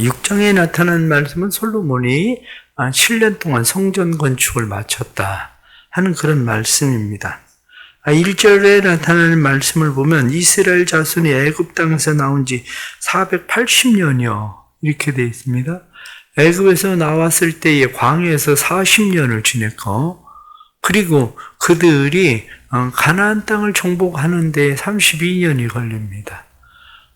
6장에 나타난 말씀은 솔로몬이 7년 동안 성전 건축을 마쳤다 하는 그런 말씀입니다. 1절에 나타나는 말씀을 보면 이스라엘 자손이 애굽 땅에서 나온 지 480년이요 이렇게 되어 있습니다. 애굽에서 나왔을 때에 광야에서 40년을 지냈고, 그리고 그들이 가나안 땅을 정복하는 데 32년이 걸립니다.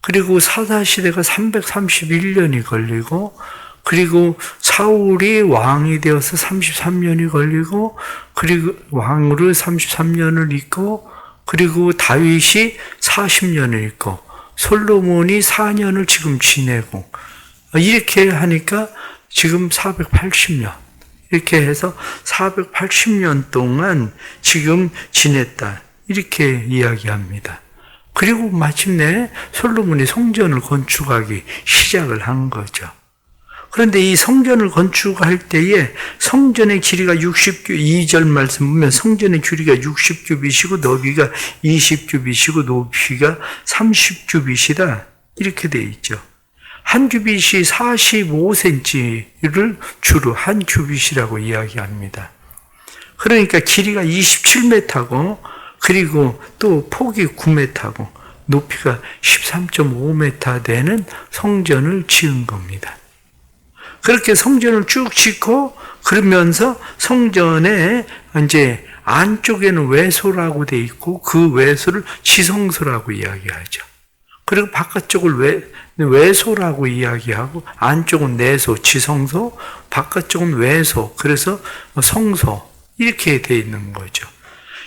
그리고 사사시대가 331년이 걸리고, 그리고 사울이 왕이 되어서 33년이 걸리고, 그리고 왕으로 33년을 있고, 그리고 다윗이 40년을 있고, 솔로몬이 4년을 지금 지내고, 이렇게 하니까 지금 480년. 이렇게 해서 480년 동안 지금 지냈다. 이렇게 이야기합니다. 그리고 마침내 솔로몬이 성전을 건축하기 시작을 한 거죠. 그런데 이 성전을 건축할 때에 성전의 길이가 2절 말씀 보면 성전의 길이가 60규빗이고 너비가 20규빗이고 높이가 30규빗이다. 이렇게 되어 있죠. 한 규빗이 45cm를 주로 한 규빗이라고 이야기합니다. 그러니까 길이가 27m고 그리고 또 폭이 9m고 높이가 13.5m 되는 성전을 지은 겁니다. 그렇게 성전을 쭉 짓고 그러면서 성전에 이제 안쪽에는 외소라고 돼 있고 그 외소를 지성소라고 이야기하죠. 그리고 바깥쪽을 외소라고 이야기하고 안쪽은 내소, 지성소, 바깥쪽은 외소, 그래서 성소 이렇게 돼 있는 거죠.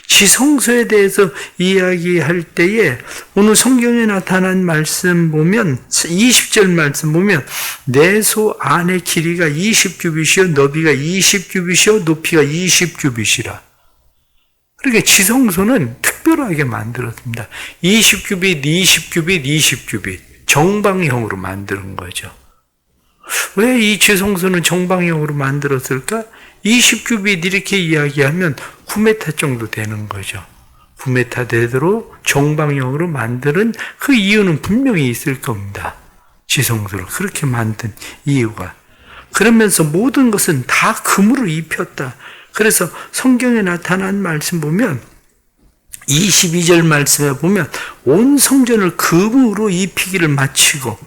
지성소에 대해서 이야기할 때에 오늘 성경에 나타난 말씀 보면 20절 말씀 보면 내소 안의 길이가 20규빗이요 너비가 20규빗이요 높이가 20규빗이라. 그러니까 지성소는 특별하게 만들었습니다. 20규빗, 20규빗, 20규빗 정방형으로 만드는 거죠. 왜 이 지성소는 정방형으로 만들었을까? 20규빗 이렇게 이야기하면 9m 정도 되는 거죠. 9m 되도록 정방형으로 만드는 그 이유는 분명히 있을 겁니다. 지성소를 그렇게 만든 이유가. 그러면서 모든 것은 다 금으로 입혔다. 그래서 성경에 나타난 말씀 보면 22절 말씀에 보면 온 성전을 금으로 입히기를 마치고,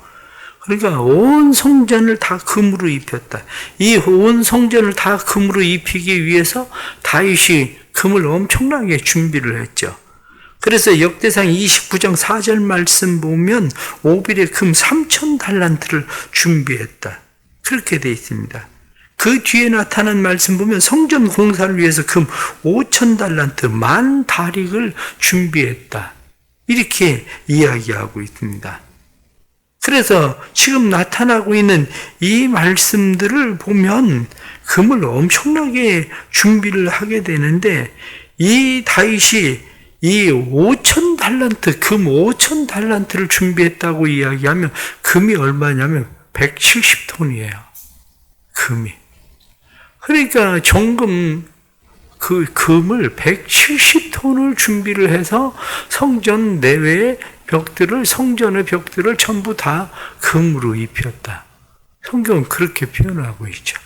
그러니까 온 성전을 다 금으로 입혔다. 이 온 성전을 다 금으로 입히기 위해서 다윗이 금을 엄청나게 준비를 했죠. 그래서 역대상 29장 4절 말씀 보면 오빌의 금 3,000달란트를 준비했다. 그렇게 되어 있습니다. 그 뒤에 나타난 말씀 보면 성전 공사를 위해서 금 5,000달란트 만 다릭을 준비했다. 이렇게 이야기하고 있습니다. 그래서 지금 나타나고 있는 이 말씀들을 보면 금을 엄청나게 준비를 하게 되는데 이 다윗이 이 5,000달란트, 금 5,000달란트를 준비했다고 이야기하면 금이 얼마냐면 170톤이에요. 금이. 그러니까 정금 그 금을 170톤을 준비를 해서 성전 내외의 벽들을, 성전의 벽들을 전부 다 금으로 입혔다. 성경은 그렇게 표현하고 있죠.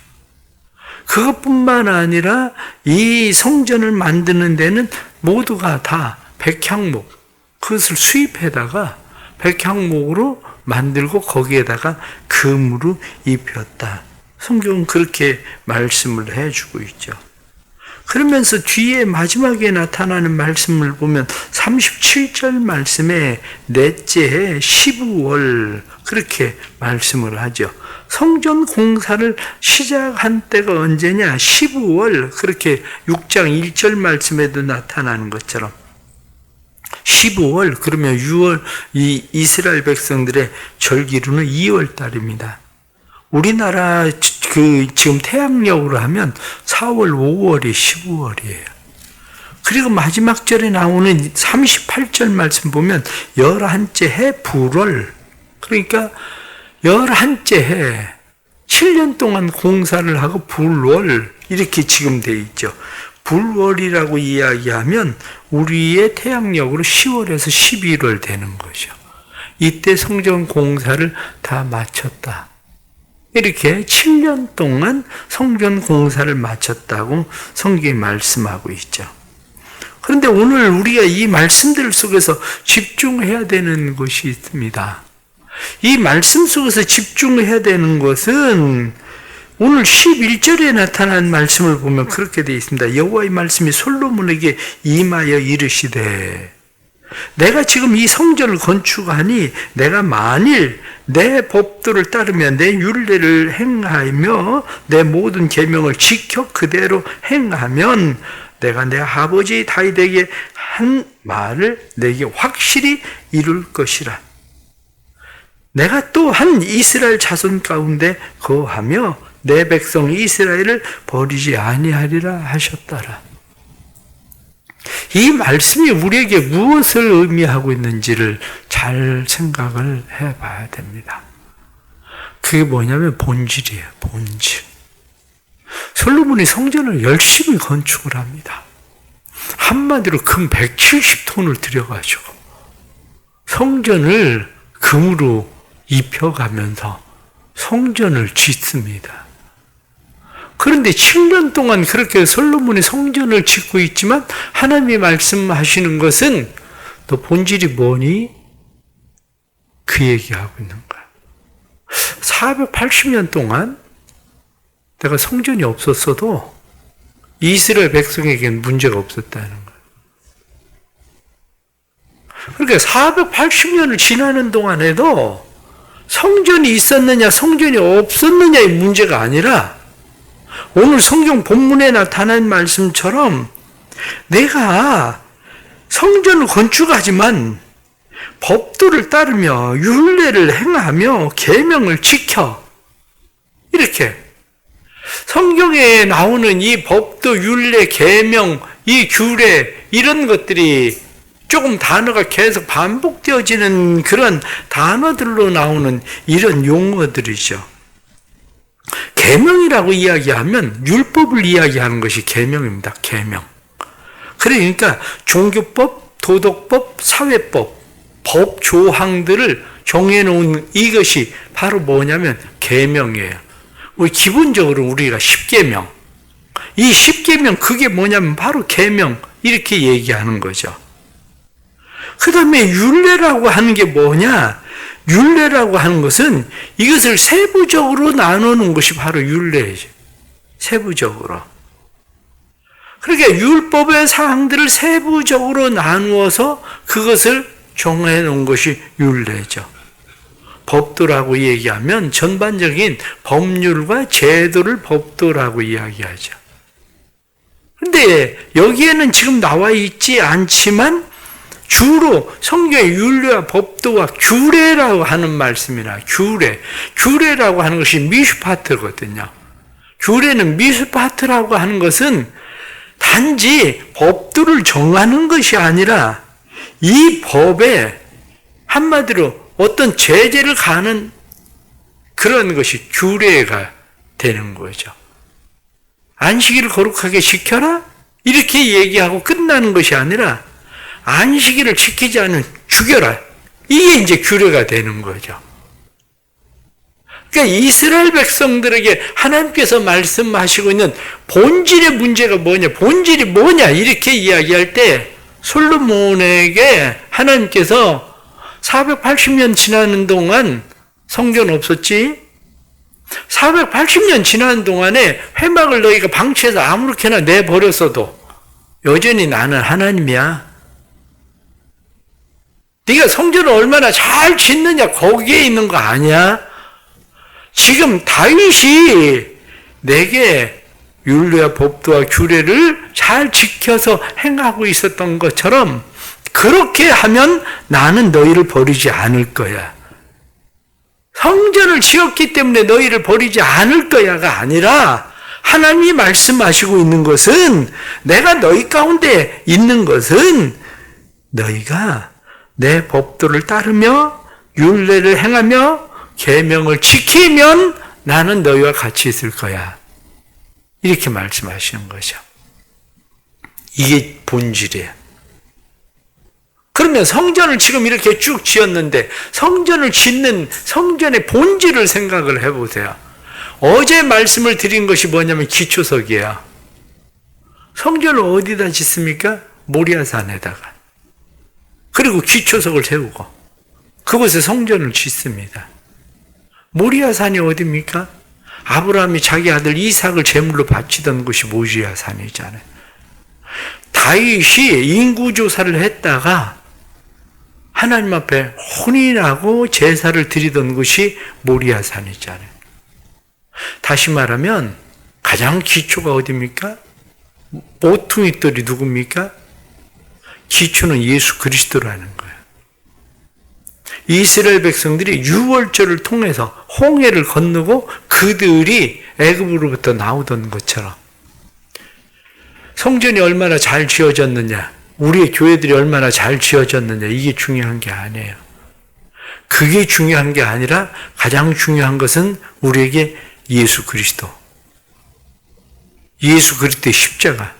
그것뿐만 아니라 이 성전을 만드는 데는 모두가 다 백향목, 그것을 수입해다가 백향목으로 만들고 거기에다가 금으로 입혔다. 성경은 그렇게 말씀을 해주고 있죠. 그러면서 뒤에 마지막에 나타나는 말씀을 보면 37절 말씀에 넷째 해 15월 그렇게 말씀을 하죠. 성전 공사를 시작한 때가 언제냐? 15월 그렇게 6장 1절 말씀에도 나타나는 것처럼 15월 그러면 6월 이 이스라엘 백성들의 절기로는 2월 달입니다. 우리나라 지금 태양력으로 하면 4월, 5월이 15월이에요. 그리고 마지막 절에 나오는 38절 말씀 보면 11째 해 불월. 그러니까 11째 해 7년 동안 공사를 하고 불월 이렇게 지금 돼 있죠. 불월이라고 이야기하면 우리의 태양력으로 10월에서 11월 되는 거죠. 이때 성전 공사를 다 마쳤다. 이렇게 7년 동안 성전 공사를 마쳤다고 성경이 말씀하고 있죠. 그런데 오늘 우리가 이 말씀들 속에서 집중해야 되는 것이 있습니다. 이 말씀 속에서 집중해야 되는 것은 오늘 11절에 나타난 말씀을 보면 그렇게 되어 있습니다. 여호와의 말씀이 솔로몬에게 임하여 이르시되 내가 지금 이 성전을 건축하니 내가 만일 내 법도를 따르며 내 율례를 행하며 내 모든 계명을 지켜 그대로 행하면 내가 내 아버지 다윗에게 한 말을 내게 확실히 이룰 것이라. 내가 또 한 이스라엘 자손 가운데 거하며 내 백성 이스라엘을 버리지 아니하리라 하셨더라. 이 말씀이 우리에게 무엇을 의미하고 있는지를 잘 생각을 해봐야 됩니다. 그게 뭐냐면 본질이에요. 본질. 솔로몬이 성전을 열심히 건축을 합니다. 한마디로 금 170톤을 들여가지고 성전을 금으로 입혀가면서 성전을 짓습니다. 그런데 7년 동안 그렇게 솔로몬이 성전을 짓고 있지만 하나님이 말씀하시는 것은 너 본질이 뭐니? 그 얘기하고 있는 거야. 480년 동안 내가 성전이 없었어도 이스라엘 백성에게는 문제가 없었다는 거야. 그러니까 480년을 지나는 동안에도 성전이 있었느냐 성전이 없었느냐의 문제가 아니라 오늘 성경 본문에 나타난 말씀처럼 내가 성전을 건축하지만 법도를 따르며 율례를 행하며 계명을 지켜 이렇게 성경에 나오는 이 법도 율례 계명 이 규례 이런 것들이 조금 단어가 계속 반복되어지는 그런 단어들로 나오는 이런 용어들이죠. 계명이라고 이야기하면 율법을 이야기하는 것이 계명입니다. 계명. 그러니까 종교법, 도덕법, 사회법, 법 조항들을 정해놓은 이것이 바로 뭐냐면 계명이에요. 우리 기본적으로 우리가 십계명. 이 십계명 그게 뭐냐면 바로 계명 이렇게 얘기하는 거죠. 그 다음에 율례라고 하는 게 뭐냐? 율례라고 하는 것은 이것을 세부적으로 나누는 것이 바로 율례죠. 세부적으로. 그러니까 율법의 사항들을 세부적으로 나누어서 그것을 정해 놓은 것이 율례죠. 법도라고 얘기하면 전반적인 법률과 제도를 법도라고 이야기하죠. 그런데 여기에는 지금 나와 있지 않지만 주로 성경의 율례와 법도와 규례라고 하는 말씀이나 규례라고 하는 것이 미슈파트거든요. 규례는 미슈파트라고 하는 것은 단지 법도를 정하는 것이 아니라 이 법에 한마디로 어떤 제재를 가하는 그런 것이 규례가 되는 거죠. 안식일을 거룩하게 지켜라? 이렇게 얘기하고 끝나는 것이 아니라 안식일을 지키지 않으면 죽여라. 이게 이제 규례가 되는 거죠. 그러니까 이스라엘 백성들에게 하나님께서 말씀하시고 있는 본질의 문제가 뭐냐, 본질이 뭐냐 이렇게 이야기할 때 솔로몬에게 하나님께서 480년 지나는 동안 성전 없었지? 480년 지나는 동안에 회막을 너희가 방치해서 아무렇게나 내버렸어도 여전히 나는 하나님이야. 네가 성전을 얼마나 잘 짓느냐 거기에 있는 거 아니야? 지금 다윗이 내게 율례와 법도와 규례를 잘 지켜서 행하고 있었던 것처럼 그렇게 하면 나는 너희를 버리지 않을 거야. 성전을 지었기 때문에 너희를 버리지 않을 거야가 아니라 하나님이 말씀하시고 있는 것은 내가 너희 가운데 있는 것은 너희가 내 법도를 따르며 율례를 행하며 계명을 지키면 나는 너희와 같이 있을 거야. 이렇게 말씀하시는 거죠. 이게 본질이에요. 그러면 성전을 지금 이렇게 쭉 지었는데 성전을 짓는 성전의 본질을 생각을 해보세요. 어제 말씀을 드린 것이 뭐냐면 기초석이에요. 성전을 어디다 짓습니까? 모리아산에다가. 그리고 기초석을 세우고 그곳에 성전을 짓습니다. 모리아산이 어디입니까? 아브라함이 자기 아들 이삭을 제물로 바치던 곳이 모리아산이잖아요. 다윗이 인구조사를 했다가 하나님 앞에 혼인하고 제사를 드리던 곳이 모리아산이잖아요. 다시 말하면 가장 기초가 어디입니까? 모퉁이돌이 누굽니까? 기초는 예수 그리스도라는 거예요. 이스라엘 백성들이 유월절을 통해서 홍해를 건너고 그들이 애굽으로부터 나오던 것처럼 성전이 얼마나 잘 지어졌느냐, 우리의 교회들이 얼마나 잘 지어졌느냐, 이게 중요한 게 아니에요. 그게 중요한 게 아니라 가장 중요한 것은 우리에게 예수 그리스도, 예수 그리스도의 십자가,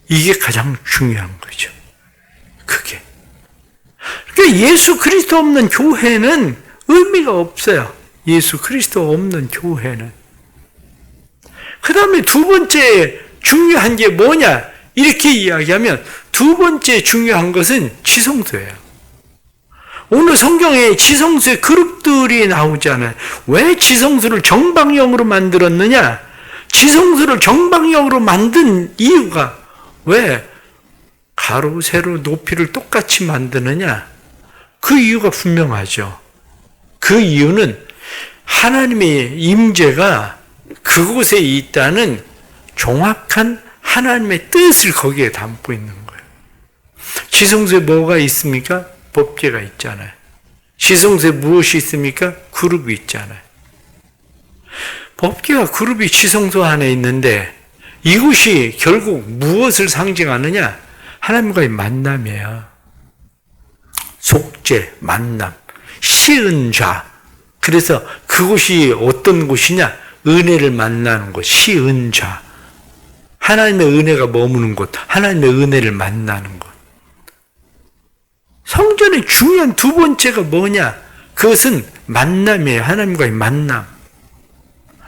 이게 가장 중요한 거죠. 그게. 그러니까 예수 그리스도 없는 교회는 의미가 없어요. 예수 그리스도 없는 교회는. 그 다음에 두 번째 중요한 게 뭐냐? 이렇게 이야기하면 두 번째 중요한 것은 지성소예요. 오늘 성경에 지성소의 그룹들이 나오잖아요. 왜 지성소를 정방형으로 만들었느냐? 지성소를 정방형으로 만든 이유가 왜 가로, 세로, 높이를 똑같이 만드느냐? 그 이유가 분명하죠. 그 이유는 하나님의 임재가 그곳에 있다는 정확한 하나님의 뜻을 거기에 담고 있는 거예요. 지성소에 뭐가 있습니까? 법궤가 있잖아요. 지성소에 무엇이 있습니까? 그룹이 있잖아요. 법궤와 그룹이 지성소 안에 있는데 이곳이 결국 무엇을 상징하느냐? 하나님과의 만남이에요. 속죄, 만남, 시은좌. 그래서 그곳이 어떤 곳이냐? 은혜를 만나는 곳, 시은좌. 하나님의 은혜가 머무는 곳, 하나님의 은혜를 만나는 곳. 성전의 중요한 두 번째가 뭐냐? 그것은 만남이에요. 하나님과의 만남.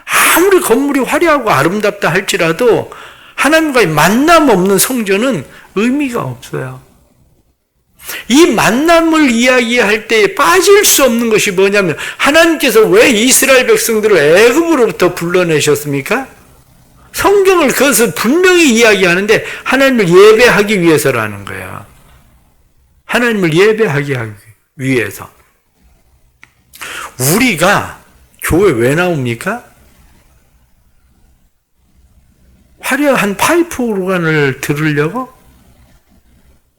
아무리 건물이 화려하고 아름답다 할지라도 하나님과의 만남 없는 성전은 의미가 없어요. 이 만남을 이야기할 때 빠질 수 없는 것이 뭐냐면 하나님께서 왜 이스라엘 백성들을 애굽으로부터 불러내셨습니까? 성경을 그것을 분명히 이야기하는데 하나님을 예배하기 위해서라는 거예요. 하나님을 예배하기 위해서. 우리가 교회 왜 나옵니까? 화려한 파이프 오르간을 들으려고?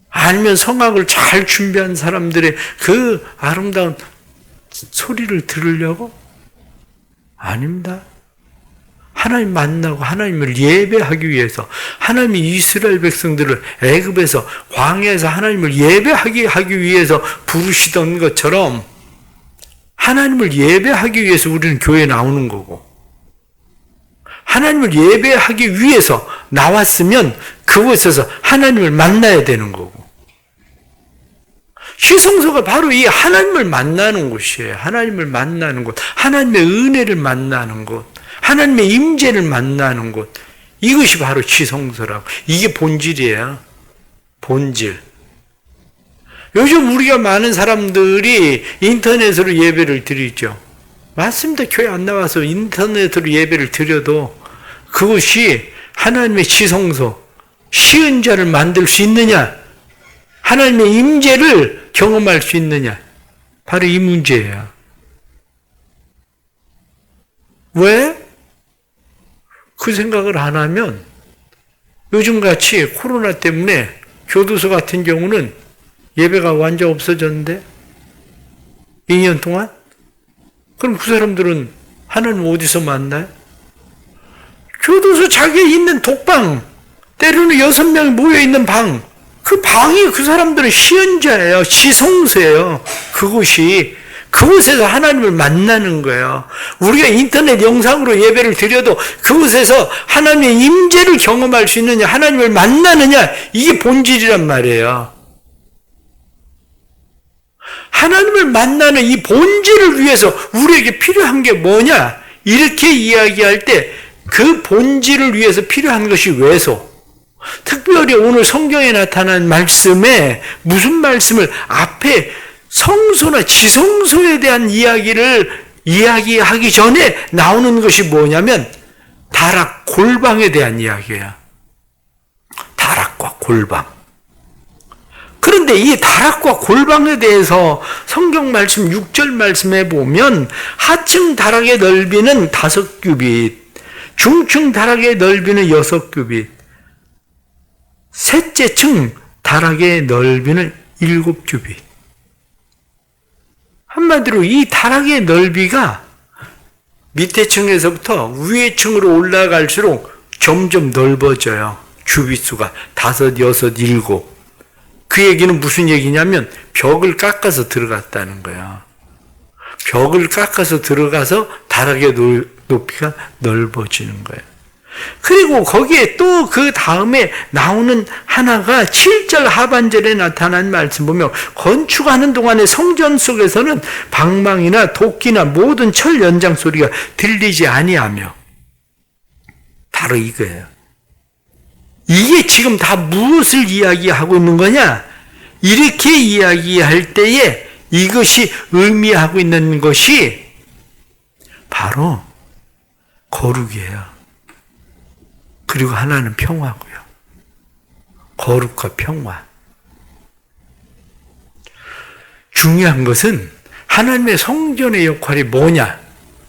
아니면 성악을 잘 준비한 사람들의 그 아름다운 소리를 들으려고? 아닙니다. 하나님 만나고 하나님을 예배하기 위해서, 하나님이 이스라엘 백성들을 애굽에서 광야에서 하나님을 예배하기 위해서 부르시던 것처럼 하나님을 예배하기 위해서 우리는 교회에 나오는 거고, 하나님을 예배하기 위해서 나왔으면 그곳에서 하나님을 만나야 되는 거고, 시성소가 바로 이 하나님을 만나는 곳이에요. 하나님을 만나는 곳, 하나님의 은혜를 만나는 곳, 하나님의 임재를 만나는 곳, 이것이 바로 지성소라고. 이게 본질이에요. 본질. 요즘 우리가 많은 사람들이 인터넷으로 예배를 드리죠. 맞습니다. 교회 안 나와서 인터넷으로 예배를 드려도 그것이 하나님의 지성소, 시은자를 만들 수 있느냐? 하나님의 임재를 경험할 수 있느냐? 바로 이 문제예요. 왜? 그 생각을 안 하면 요즘같이 코로나 때문에 교도소 같은 경우는 예배가 완전 없어졌는데 2년 동안? 그럼 그 사람들은 하나님 어디서 만나요? 교도소 자기에 있는 독방, 때로는 6명이 모여있는 방, 그 방이 그 사람들은 시은자예요. 지성소예요. 그곳에서 하나님을 만나는 거예요. 우리가 인터넷 영상으로 예배를 드려도 그곳에서 하나님의 임재를 경험할 수 있느냐, 하나님을 만나느냐, 이게 본질이란 말이에요. 하나님을 만나는 이 본질을 위해서 우리에게 필요한 게 뭐냐? 이렇게 이야기할 때 그 본질을 위해서 필요한 것이 외소. 특별히 오늘 성경에 나타난 말씀에 무슨 말씀을 앞에 성소나 지성소에 대한 이야기를 이야기하기 전에 나오는 것이 뭐냐면 다락, 골방에 대한 이야기예요. 다락과 골방. 그런데 이 다락과 골방에 대해서 성경 말씀 6절 말씀에 보면 하층 다락의 넓이는 5규빗, 중층 다락의 넓이는 6규빗, 셋째 층 다락의 넓이는 7규빗. 한마디로 이 다락의 넓이가 밑에 층에서부터 위에 층으로 올라갈수록 점점 넓어져요. 규빗수가 5, 6, 7. 그 얘기는 무슨 얘기냐면 벽을 깎아서 들어갔다는 거야. 벽을 깎아서 들어가서 다락의 높이가 넓어지는 거예요. 그리고 거기에 또 그 다음에 나오는 하나가 7절 하반절에 나타난 말씀 보면 건축하는 동안에 성전 속에서는 방망이나 도끼나 모든 철 연장 소리가 들리지 아니하며. 바로 이거예요. 이게 지금 다 무엇을 이야기하고 있는 거냐? 이렇게 이야기할 때에 이것이 의미하고 있는 것이 바로 거룩이에요. 그리고 하나는 평화고요. 거룩과 평화. 중요한 것은 하나님의 성전의 역할이 뭐냐?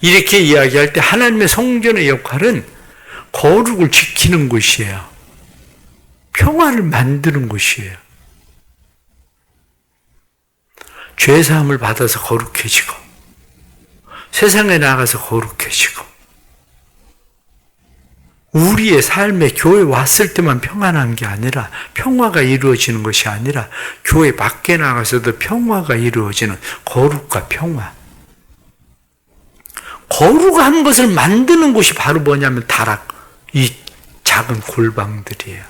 이렇게 이야기할 때 하나님의 성전의 역할은 거룩을 지키는 것이에요. 평화를 만드는 것이에요. 죄사함을 받아서 거룩해지고 세상에 나가서 거룩해지고 우리의 삶에 교회 왔을 때만 평안한 게 아니라 평화가 이루어지는 것이 아니라 교회 밖에 나가서도 평화가 이루어지는 거룩과 평화. 거룩한 것을 만드는 곳이 바로 뭐냐면 다락, 이 작은 골방들이에요.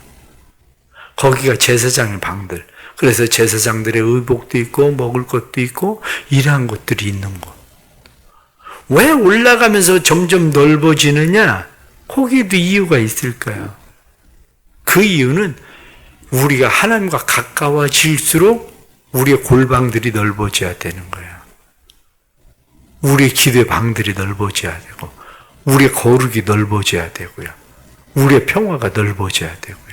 거기가 제사장의 방들. 그래서 제사장들의 의복도 있고 먹을 것도 있고 이러한 것들이 있는 곳. 왜 올라가면서 점점 넓어지느냐? 거기에도 이유가 있을 거예요. 그 이유는 우리가 하나님과 가까워질수록 우리의 골방들이 넓어져야 되는 거예요. 우리의 기도의 방들이 넓어져야 되고 우리의 거룩이 넓어져야 되고요. 우리의 평화가 넓어져야 되고요.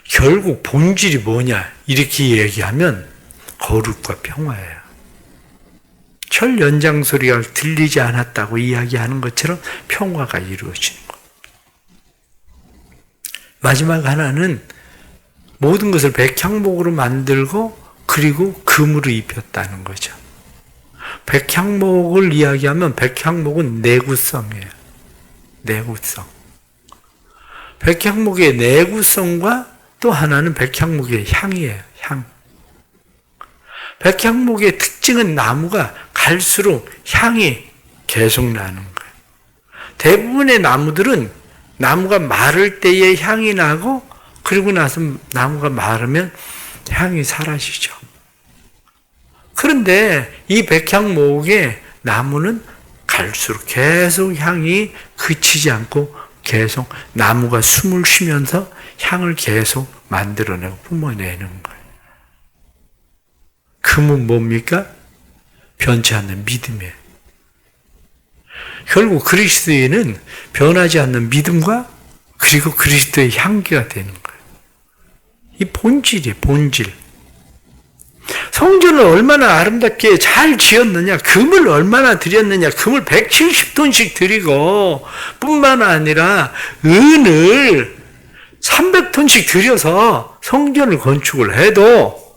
결국 본질이 뭐냐 이렇게 얘기하면 거룩과 평화예요. 철 연장 소리가 들리지 않았다고 이야기하는 것처럼 평화가 이루어지는 것. 마지막 하나는 모든 것을 백향목으로 만들고 그리고 금으로 입혔다는 거죠. 백향목을 이야기하면 백향목은 내구성이에요. 내구성. 백향목의 내구성과 또 하나는 백향목의 향이에요. 향. 백향목의 특징은 나무가 갈수록 향이 계속 나는 거예요. 대부분의 나무들은 나무가 마를 때에 향이 나고 그리고 나서 나무가 마르면 향이 사라지죠. 그런데 이 백향목의 나무는 갈수록 계속 향이 그치지 않고 계속 나무가 숨을 쉬면서 향을 계속 만들어내고 뿜어내는 거예요. 금은 뭡니까? 변치 않는 믿음이에요. 결국 그리스도인은 변하지 않는 믿음과 그리고 그리스도의 향기가 되는 거예요. 이 본질이에요, 본질. 성전을 얼마나 아름답게 잘 지었느냐, 금을 얼마나 들였느냐, 금을 170톤씩 들이고 뿐만 아니라 은을 300톤씩 들여서 성전을 건축을 해도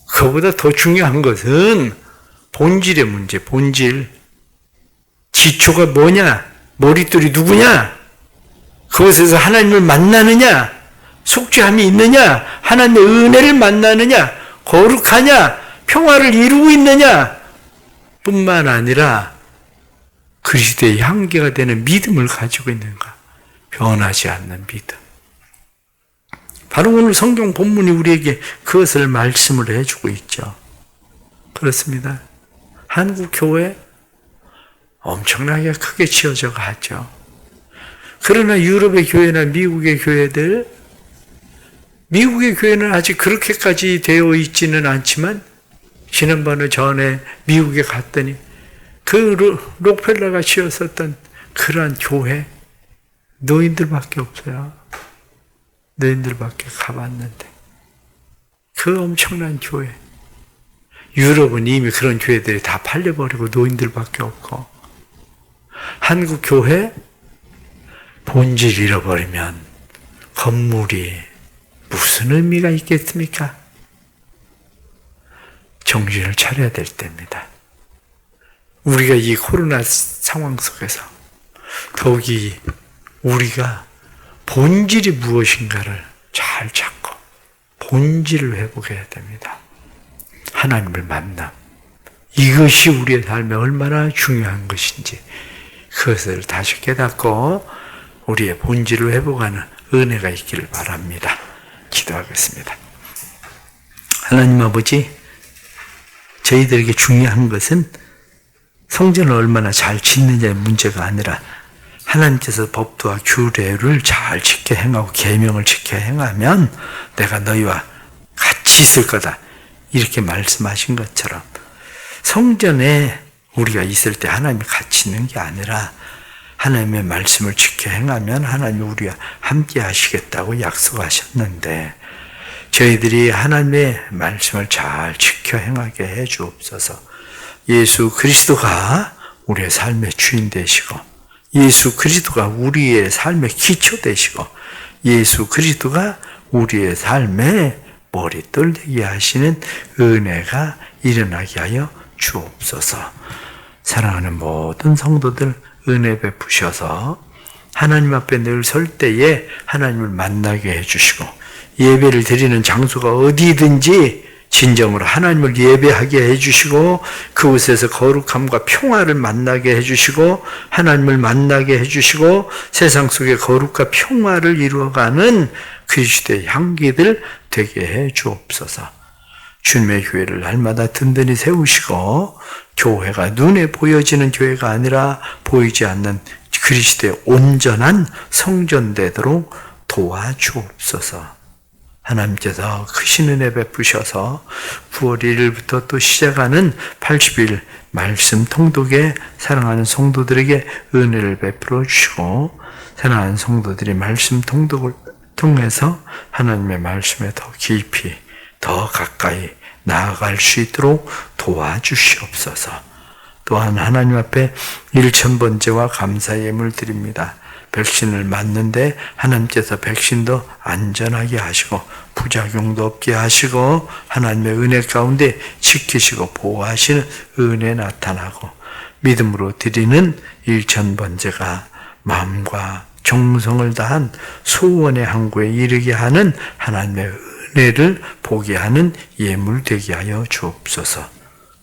그보다 더 중요한 것은 본질의 문제, 본질. 기초가 뭐냐? 머릿돌이 누구냐? 그것에서 하나님을 만나느냐? 속죄함이 있느냐? 하나님의 은혜를 만나느냐? 거룩하냐? 평화를 이루고 있느냐? 뿐만 아니라 그리스도의 향기가 되는 믿음을 가지고 있는가? 변하지 않는 믿음. 바로 오늘 성경 본문이 우리에게 그것을 말씀을 해주고 있죠. 그렇습니다. 한국 교회 엄청나게 크게 지어져 가죠. 그러나 유럽의 교회나 미국의 교회들, 미국의 교회는 아직 그렇게까지 되어 있지는 않지만 지난번에 전에 미국에 갔더니 그 록펠러가 지었었던 그러한 교회 노인들밖에 없어요. 노인들밖에 가봤는데 그 엄청난 교회, 유럽은 이미 그런 교회들이 다 팔려버리고 노인들밖에 없고, 한국 교회 본질 잃어버리면 건물이 무슨 의미가 있겠습니까? 정신을 차려야 될 때입니다. 우리가 이 코로나 상황 속에서 더욱이 우리가 본질이 무엇인가를 잘 찾고 본질을 회복해야 됩니다. 하나님을 만남, 이것이 우리의 삶에 얼마나 중요한 것인지 그것을 다시 깨닫고 우리의 본질을 회복하는 은혜가 있기를 바랍니다. 기도하겠습니다. 하나님 아버지, 저희들에게 중요한 것은 성전을 얼마나 잘 짓느냐의 문제가 아니라 하나님께서 법도와 규례를 잘 지켜 행하고 계명을 지켜 행하면 내가 너희와 같이 있을 거다, 이렇게 말씀하신 것처럼 성전에 우리가 있을 때 하나님이 같이 있는 게 아니라 하나님의 말씀을 지켜 행하면 하나님이 우리와 함께 하시겠다고 약속하셨는데, 저희들이 하나님의 말씀을 잘 지켜 행하게 해 주옵소서. 예수 그리스도가 우리의 삶의 주인 되시고, 예수 그리스도가 우리의 삶의 기초 되시고, 예수 그리스도가 우리의 삶의 머릿돌 되게 하시는 은혜가 일어나게 하여 주옵소서. 사랑하는 모든 성도들 은혜 베푸셔서 하나님 앞에 늘 설 때에 하나님을 만나게 해주시고, 예배를 드리는 장소가 어디든지 진정으로 하나님을 예배하게 해주시고, 그곳에서 거룩함과 평화를 만나게 해주시고, 하나님을 만나게 해주시고, 세상 속에 거룩과 평화를 이루어가는 그리스도의 향기들 되게 해 주옵소서. 주님의 교회를 날마다 든든히 세우시고, 교회가 눈에 보여지는 교회가 아니라 보이지 않는 그리스도의 온전한 성전 되도록 도와주옵소서. 하나님께서 크신 은혜 베푸셔서 9월 1일부터 또 시작하는 80일 말씀 통독에 사랑하는 성도들에게 은혜를 베풀어 주시고, 사랑하는 성도들이 말씀 통독을 통해서 하나님의 말씀에 더 깊이 더 가까이 나아갈 수 있도록 도와주시옵소서. 또한 하나님 앞에 1000번째와 감사 예물 드립니다. 백신을 맞는데 하나님께서 백신도 안전하게 하시고 부작용도 없게 하시고 하나님의 은혜 가운데 지키시고 보호하시는 은혜 나타나고, 믿음으로 드리는 1000번째가 마음과 정성을 다한 소원의 항구에 이르게 하는 하나님의 은혜를 보게 하는 예물 되게 하여 주옵소서.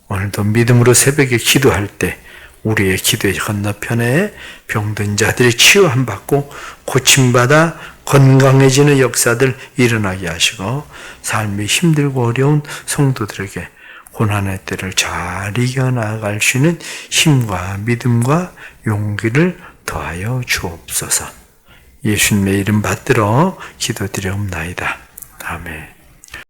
오늘도 믿음으로 새벽에 기도할 때 우리의 기도의 건너편에 병든 자들이 치유함 받고 고침받아 건강해지는 역사들 일어나게 하시고, 삶이 힘들고 어려운 성도들에게 고난의 때를 잘 이겨나갈 수 있는 힘과 믿음과 용기를 더하여 주옵소서. 예수님의 이름 받들어 기도드리옵나이다. 아멘.